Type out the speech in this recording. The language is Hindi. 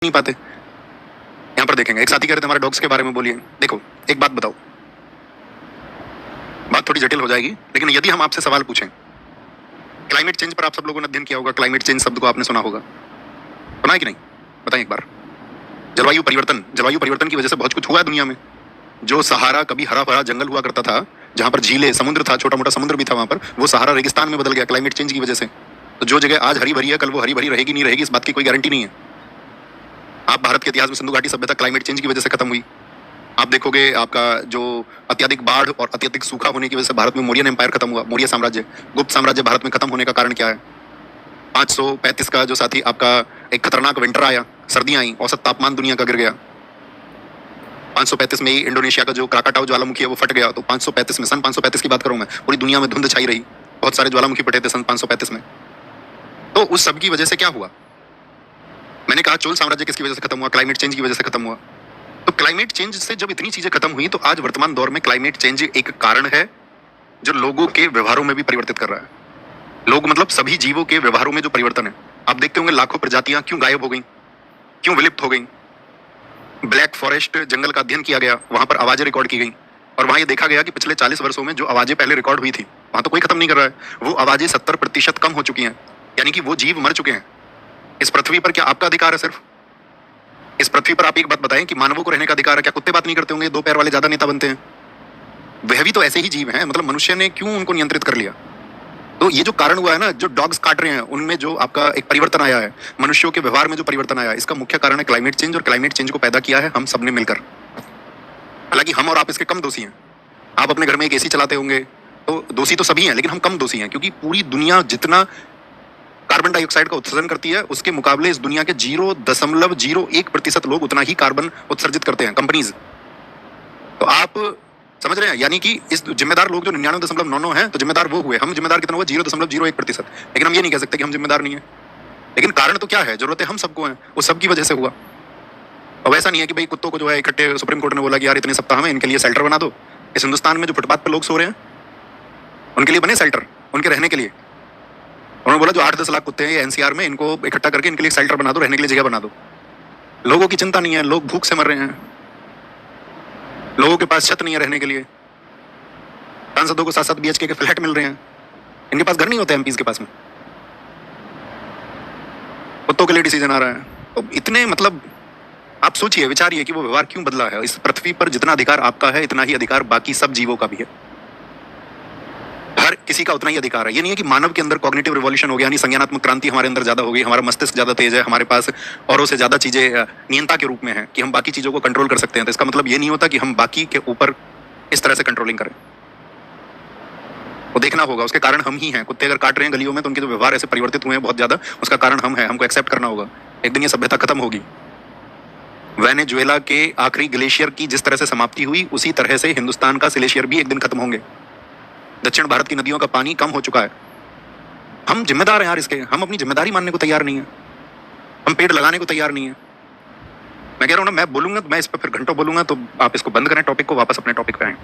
नहीं पाते। यहाँ पर देखेंगे, एक साथी कह रहे थे हमारे डॉग्स के बारे में बोलिए। देखो एक बात बताओ, बात थोड़ी जटिल हो जाएगी, लेकिन यदि हम आपसे सवाल पूछें, क्लाइमेट चेंज पर आप सब लोगों ने अध्ययन किया होगा, क्लाइमेट चेंज शब्द को आपने सुना होगा, सुना है कि नहीं? बताएं एक बार। जलवायु परिवर्तन की वजह से बहुत कुछ हुआ है दुनिया में। जो सहारा कभी हरा भरा जंगल हुआ करता था, जहां पर झीलें, समुद्र था, छोटा मोटा समुद्र भी था, वहां पर वो सहारा रेगिस्तान में बदल गया क्लाइमेट चेंज की वजह से। तो जो जगह आज हरी भरी है, कल वो हरी भरी रहेगी नहीं रहेगी, इस बात की कोई गारंटी नहीं है। आप भारत के इतिहास में सिंधु घाटी सभ्यता क्लाइमेट चेंज की वजह से खत्म हुई। आप देखोगे आपका जो अत्यधिक बाढ़ और अत्यधिक सूखा होने की वजह से भारत में मौर्यन एम्पायर खत्म हुआ, मौर्य साम्राज्य, गुप्त साम्राज्य भारत में खत्म होने का कारण क्या है? 535 का जो साथी आपका एक खतरनाक विंटर आया, सर्दियां आई, औसत तापमान दुनिया का गिर गया। 535 में ही इंडोनेशिया का जो क्राकाटाओ ज्वालामुखी है वो फट गया। तो 535 में, सन 535 की बात करूं मैं, पूरी दुनिया में धुंध छाई रही, बहुत सारे ज्वालामुखी फटे थे सन 535 में। तो उस सब की वजह से क्या हुआ? मैंने कहा चोल साम्राज्य किसकी वजह से खत्म हुआ? क्लाइमेट चेंज की वजह से खत्म हुआ। तो क्लाइमेट चेंज से जब इतनी चीजें खत्म हुई, तो आज वर्तमान दौर में क्लाइमेट चेंज एक कारण है जो लोगों के व्यवहारों में भी परिवर्तित कर रहा है। लोग मतलब सभी जीवों के व्यवहारों में जो परिवर्तन है, आप देखते होंगे लाखों प्रजातियां क्यों गायब हो गई, क्यों विलुप्त हो गई। ब्लैक फॉरेस्ट जंगल का अध्ययन किया गया, वहां पर आवाजें रिकॉर्ड की गई, और वहां ये देखा गया कि पिछले 40 वर्षों में जो आवाजें पहले रिकॉर्ड हुई थी, वहां तो कोई खत्म नहीं कर रहा है, वो आवाजें 70% कम हो चुकी हैं, यानी कि वो जीव मर चुके हैं। इस पृथ्वी पर क्या आपका अधिकार है? सिर्फ इस पृथ्वी पर आप एक बात बताएं कि मानवों को रहने का अधिकार है? क्या कुत्ते बात नहीं करते होंगे? दो पैर वाले ज्यादा नेता बनते हैं। वह भी तो ऐसे ही जीव हैं, मतलब मनुष्य ने क्यों उनको नियंत्रित कर लिया? तो ये जो कारण हुआ है ना, जो डॉग्स काट रहे हैं, उनमें जो आपका एक परिवर्तन आया है, मनुष्यों के व्यवहार में जो परिवर्तन आया है, इसका मुख्य कारण है क्लाइमेट चेंज। और क्लाइमेट चेंज को पैदा किया है हम सबने मिलकर। हालांकि हम और आप इसके कम दोषी हैं। आप अपने घर में एक एसी चलाते होंगे, तो दोषी तो सभी हैं, लेकिन हम कम दोषी हैं, क्योंकि पूरी दुनिया जितना कार्बन डाइऑक्साइड का उत्सर्जन करती है, उसके मुकाबले इस दुनिया के 0.01% लोग उतना ही कार्बन उत्सर्जित करते हैं, कंपनीज। तो आप समझ रहे हैं, यानी कि इस जिम्मेदार लोग जो 99.99 हैं, तो जिम्मेदार वो हुए। हम जिम्मेदार कितना हुआ? 0.01%। लेकिन हम ये नहीं कह सकते कि हम जिम्मेदार नहीं है। लेकिन कारण तो क्या है? जरूरतें हम सबको हैं, वो सबकी वजह से हुआ। अब ऐसा नहीं है कि भाई कुत्तों को जो है इकट्ठे सुप्रीम कोर्ट ने बोला कि यार इतने सप्ताह में इनके लिए शेल्टर बना दो। इस हिंदुस्तान में जो फुटपाथ पर लोग सो रहे हैं, उनके लिए बने शेल्टर, उनके रहने के लिए। उन्होंने बोला जो 8-10 लाख कुत्ते हैं ये एनसीआर में, इनको इकट्ठा करके इनके लिए शेल्टर बना दो, रहने के लिए जगह बना दो। लोगों की चिंता नहीं है, लोग भूख से मर रहे हैं, लोगों के पास छत नहीं है रहने के लिए, सांसदों को 7-7 BHK के फ्लैट मिल रहे हैं, इनके पास घर नहीं होते एमपीज के पास में। कुत्तों के लिए डिसीजन आ रहा है। तो इतने मतलब आप सोचिए, विचारिए कि वो व्यवहार क्यों बदला है। इस पृथ्वी पर जितना अधिकार आपका है, इतना ही अधिकार बाकी सब जीवों का भी है। हर किसी का उतना ही अधिकार है। ये नहीं है कि मानव के अंदर कॉग्निटिव रिवॉल्यूशन हो गया, यानी संज्ञानात्मक क्रांति हमारे अंदर ज्यादा हो गई, हमारा मस्तिष्क ज्यादा तेज है, हमारे पास औरों से ज्यादा चीजें नियंत्रण के रूप में है कि हम बाकी चीजों को कंट्रोल कर सकते हैं। तो इसका मतलब ये नहीं होता कि हम बाकी के ऊपर इस तरह से कंट्रोलिंग करें। वो देखना होगा, उसके कारण हम ही हैं। कुत्ते अगर काट रहे हैं गलियों में, तो उनके जो व्यवहार ऐसे परिवर्तित हुए हैं बहुत ज्यादा, उसका कारण हम हैं। हमको एक्सेप्ट करना होगा। एक दिन ये सभ्यता खत्म होगी। वेनेजुएला के आखिरी ग्लेशियर की जिस तरह से समाप्ति हुई, उसी तरह से हिंदुस्तान का ग्लेशियर भी एक दिन खत्म होंगे। दक्षिण भारत की नदियों का पानी कम हो चुका है। हम जिम्मेदार हैं यार इसके। हम अपनी जिम्मेदारी मानने को तैयार नहीं है, हम पेड़ लगाने को तैयार नहीं है। मैं कह रहा हूं ना, मैं बोलूंगा तो मैं इस पर फिर घंटों बोलूंगा, तो आप इसको बंद करें टॉपिक को, वापस अपने टॉपिक पे आए।